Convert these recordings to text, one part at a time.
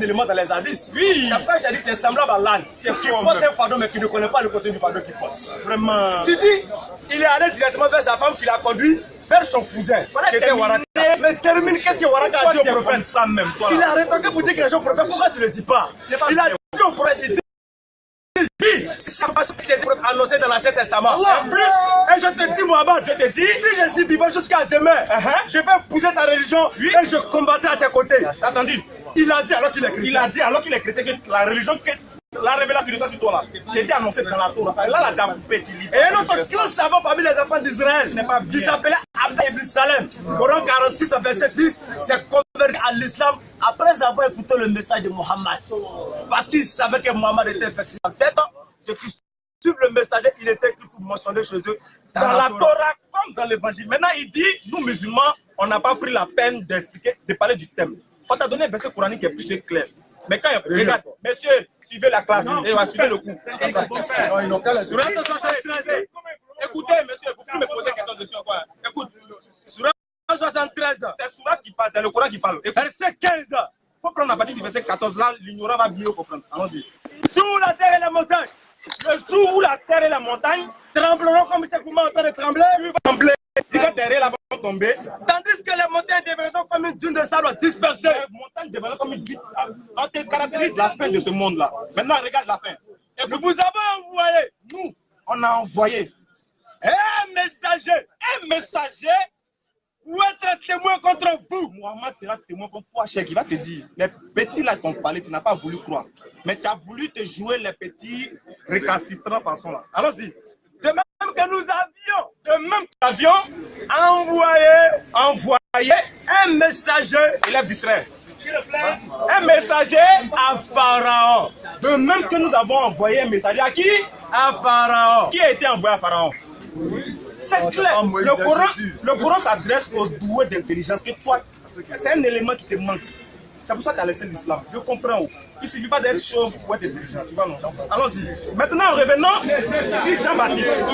élément dans les hadiths. Oui. C'est pourquoi j'ai dit que tu es semblable à l'âne. Qui porte un fardeau mais qui ne connaît pas le contenu du fardeau qu'il porte. Vraiment. Tu dis, il est allé directement vers sa femme qui l'a conduit vers son cousin. Qui était Waraka. Mais termine, qu'est-ce que Waraka a dit au prophète? Ça même, toi. Il a rétorqué pour dire quelque chose au prophète. Pourquoi tu ne le dis pas? Il a dit au prophète, il dit, c'est sa façon qui est annoncée dans l'Ancien Testament. En plus, et je te dis, Mohamed, je te dis, si je suis vivant jusqu'à demain, je vais épouser ta religion et je combattrai à tes côtés. Attendu. Il a dit alors qu'il est chrétien. Il a dit alors qu'il est chrétien que la religion, que la révélation de ça sur toi là, c'était annoncé dans la Torah. Là, la diable coupé, tu lis. Et un autre grand savant parmi les enfants d'Israël, qui s'appelait Abda ibn Salem, Coran 46, verset 10, s'est converti à l'islam après avoir écouté le message de Mohammed. Parce qu'il savait que Mohammed était effectivement 7 ans. Ceux qui suivent le messager, il était tout mentionné chez eux Dans la Torah comme dans l'évangile. Maintenant, il dit, nous musulmans, on n'a pas pris la peine d'expliquer, de parler du thème. On t'a donné un verset coranique qui est plus clair. Mais quand il regarde, messieurs, suivez la classe et suivez le coup. Écoutez, monsieur, vous pouvez me poser des questions dessus encore. Écoute, sur 73, c'est Soura qui parle, c'est le Coran qui parle. Verset 15. Il faut prendre la partie du verset 14, là, l'ignorant va mieux comprendre. Allons-y. Sous la terre et la montagne, Le jour où la terre et la montagne trembleront comme c'est comment en train de trembler. trembler, quand la terre et la vont tomber, Tandis que les montagnes deviendront comme une dune de sable dispersée. les montagnes deviendront comme une dune. On te caractérise la fin de ce monde-là. Maintenant, regarde la fin. Et nous vous avons envoyé, Nous, on a envoyé un messager pour être témoin contre vous. Mohamed sera témoin comme toi, Cheikh. Il va te dire, les petits là t'ont parlé, tu n'as pas voulu croire. Mais tu as voulu te jouer les petits récalcitrants façon là. Allons-y. De même que nous avions envoyé un messager, Élève d'Israël. un messager à Pharaon. De même que nous avons envoyé un messager à qui? À Pharaon. Qui a été envoyé à Pharaon? C'est clair. Le Coran s'adresse aux doués d'intelligence que toi, c'est un élément qui te manque. C'est pour ça que tu as laissé l'islam. Je comprends. Il ne suffit pas d'être chauve pour être intelligent. Tu vois, non? Allons-y. Maintenant, revenons sur Jean-Baptiste.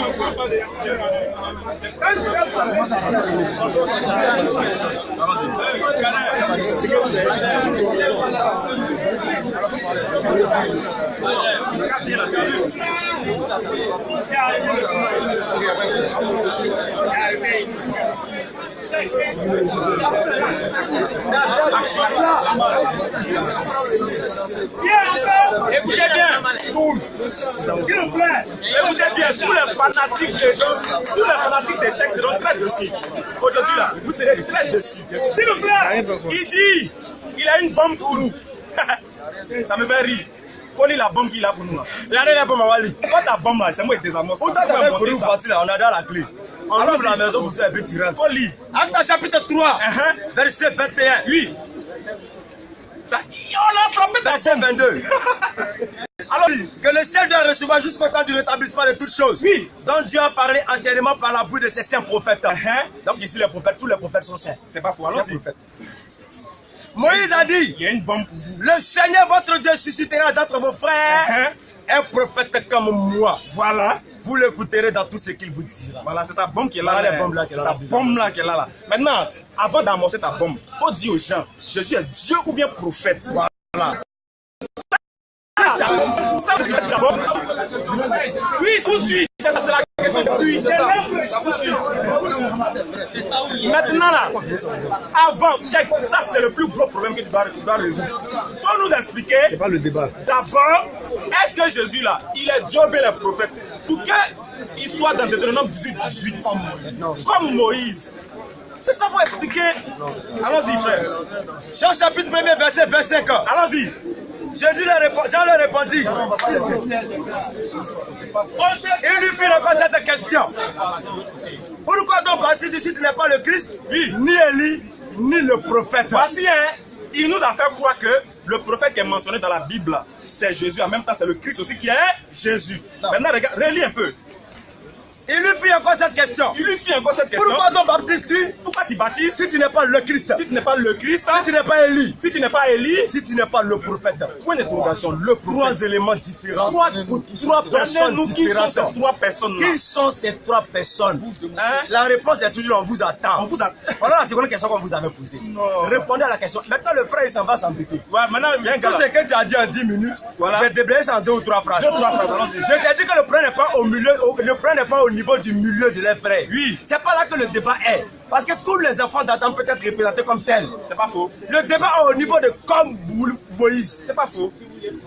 Écoutez bien, tous les fanatiques des chèques seront très dessus. Aujourd'hui là, vous serez très dessus. Il dit, il a une bombe pour nous. Ça me fait rire. Faut lire la bombe qu'il a pour nous. Il a la bombe à Wali. Quand ta bombe là, c'est moi qui désamorce. Pourtant, t'avais pour nous partir là, on a dans la clé. On ouvre la maison pour faire un petit rentre. Faut lire. Acte chapitre 3, verset 21. Oui. Ça, on a frappé ta Verset 22. Alors, Que le ciel doit recevoir jusqu'au temps du rétablissement de toutes choses. Oui. Donc Dieu a parlé anciennement par la bouche de ses saints prophètes. Donc ici les prophètes, tous les prophètes sont saints. c'est pas faux. Saints Allons-y. prophètes. Moïse a dit, Il y a une bombe pour vous. le Seigneur votre Dieu suscitera d'entre vos frères un prophète comme moi. Voilà. Vous l'écouterez dans tout ce qu'il vous dira. Voilà, c'est sa bombe qui est là. Voilà les bombes là qui est là. C'est sa bombe là qui est là. Maintenant, avant d'amorcer ta bombe, il faut dire aux gens, Jésus est Dieu ou bien prophète. Voilà. Ça, c'est la bombe. Oui, ça vous suit. C'est ça, c'est la question. Oui, c'est ça. Ça vous suit. Maintenant là, avant, check, ça c'est le plus gros problème que tu dois résoudre. Il faut nous expliquer. C'est pas le débat. D'abord, est-ce que Jésus là, il est Dieu ou bien le prophète? Pour qu'il soit dans Deutéronome 18, comme Moïse. C'est ça, faut expliquer. Allons-y, frère. Jean chapitre 1er, verset 25. Allons-y. Jean leur répondit. Il lui fit encore cette question. Pourquoi donc partir d'ici tu n'es pas le Christ? Oui. Ni Élie, ni le prophète. Voici, il nous a fait croire que le prophète qui est mentionné dans la Bible, c'est Jésus. En même temps, c'est le Christ aussi qui est Jésus. Maintenant, regarde, relis un peu. Il lui fit encore cette question. Pourquoi donc baptises-tu? Pourquoi tu baptises Si tu n'es pas le Christ. si tu n'es pas le Christ? Si tu n'es pas Élie. Si tu n'es pas Élie? Si tu n'es pas le prophète. Point d'interrogation, le prophète. Trois éléments différents. Trois personnes Donnez-nous qui sont différentes. ces trois personnes-là. Qui sont ces trois personnes? Hein? La réponse est toujours on vous attend. On vous attend. Voilà la seconde question qu'on vous avait posée. Non. Répondez à la question. Maintenant, le frère, il s'en va s'embêter. Ouais, maintenant, il y a un gars Tout là. ce que tu as dit en 10 minutes, Voilà. j'ai déblayé ça en 2 ou 3 phrases. 2 ou 3 phrases, allons-y. Je t'ai dit que le problème n'est pas au milieu, le problème n'est pas au niveau du milieu de leurs frères. Oui. C'est pas là que le débat est. Parce que tous les enfants d'Adam peuvent être représentés comme tels. C'est pas faux. Le débat est au niveau de comme Moïse. C'est pas faux.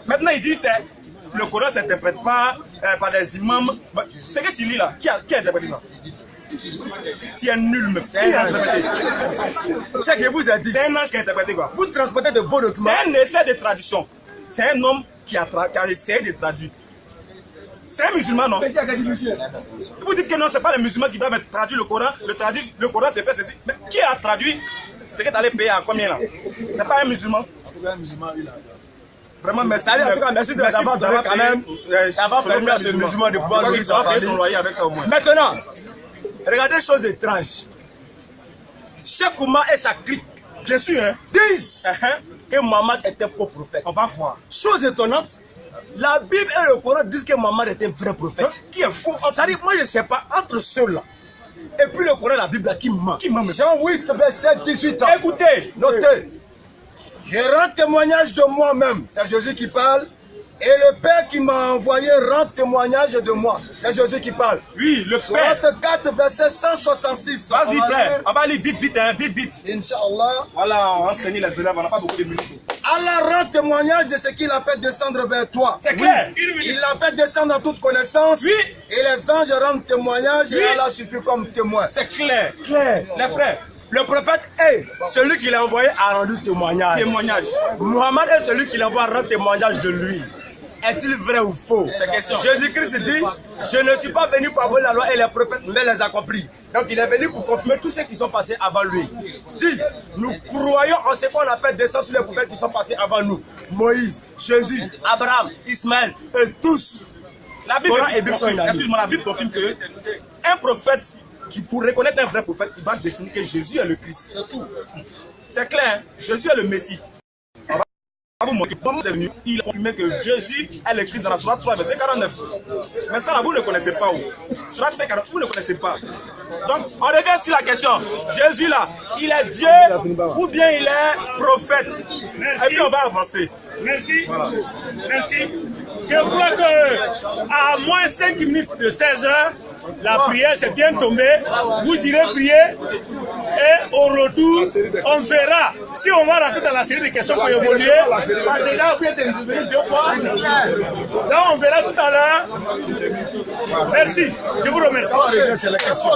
Maintenant, il dit c'est le Coran ne s'interprète pas par des imams. Ce que tu lis là, qui a interprété ça? Tu es nul même. Qui a interprété? Je vous ai dit. C'est un ange qui a interprété quoi? Vous transportez de beaux documents. C'est un essai de traduction. C'est un homme qui a essayé de traduire. C'est un musulman, non? Vous dites que non, c'est pas les musulmans qui doivent traduire le Coran. Le Coran, c'est fait ceci. Mais qui a traduit? C'est que tu allais payer à combien là? C'est pas un musulman. Vraiment, merci. En tout cas, merci d'avoir donné quand même. D'avoir permis à ce musulman de pouvoir nourrir sa famille. Son loyer avec ça au moins. Maintenant, regardez une chose étrange. Cheikh Oumar et sa clique, Bien sûr, hein? disent que Mohammed était faux prophète. On va voir. Chose étonnante, la Bible et le Coran disent que Mohammed était vrai prophète. Qui est faux? C'est-à-dire, moi je ne sais pas, entre ceux-là et puis le Coran et la Bible, qui ment. Qui ment? Jean 8, verset 18 ans. Écoutez, Notez. Je rends témoignage de moi-même. C'est Jésus qui parle. Et le Père qui m'a envoyé rend témoignage de moi. C'est Jésus qui parle. Oui, le Père. Sourate 4, verset 166. Vas-y, frère. On va aller vite, hein, vite. Inch'Allah. Voilà, on enseigne les élèves, on n'a pas beaucoup de minutes. Allah rend témoignage de ce qu'il a fait descendre vers toi. C'est clair. Il a fait descendre en toute connaissance. Oui. Et les anges rendent témoignage. Oui. Et Allah suffit comme témoin. C'est clair. les frères, le prophète est celui qui l'a envoyé a rendu témoignage. Témoignage. Mohammed est celui qui l'envoie rendre témoignage de lui. Est-il vrai ou faux? C'est question. Jésus-Christ dit, je ne suis pas venu pour abolir la loi et les prophètes, mais les accomplis. Donc il est venu pour confirmer tous ceux qui sont passés avant lui. Dit, nous croyons en ce qu'on appelle descendre sur les prophètes qui sont passés avant nous. Moïse, Jésus, Abraham, Ismaël et tous. La Bible, Excuse-moi, la Bible confirme que un prophète qui, pour reconnaître un vrai prophète, il doit définir que Jésus est le Christ. C'est tout. C'est clair, Jésus est le Messie. Vous montrer comment il est venu, il a confirmé que Jésus est le Christ dans la Sourate 3, verset 49. Mais ça là, vous ne connaissez pas où. Sourate 49, vous ne connaissez pas. Donc, on revient sur la question. Jésus là, il est Dieu ou bien il est prophète. Et puis on va avancer. Merci. Voilà. Merci. Je crois que à moins 5 minutes de 16 heures, la prière s'est bien tombée. Vous irez prier et au retour, on verra si on va rentrer dans la série de questions pour évoluer. Déjà, vous êtes intervenu 2 fois. Là, on verra tout à l'heure. Merci. Je vous remercie. C'est la question.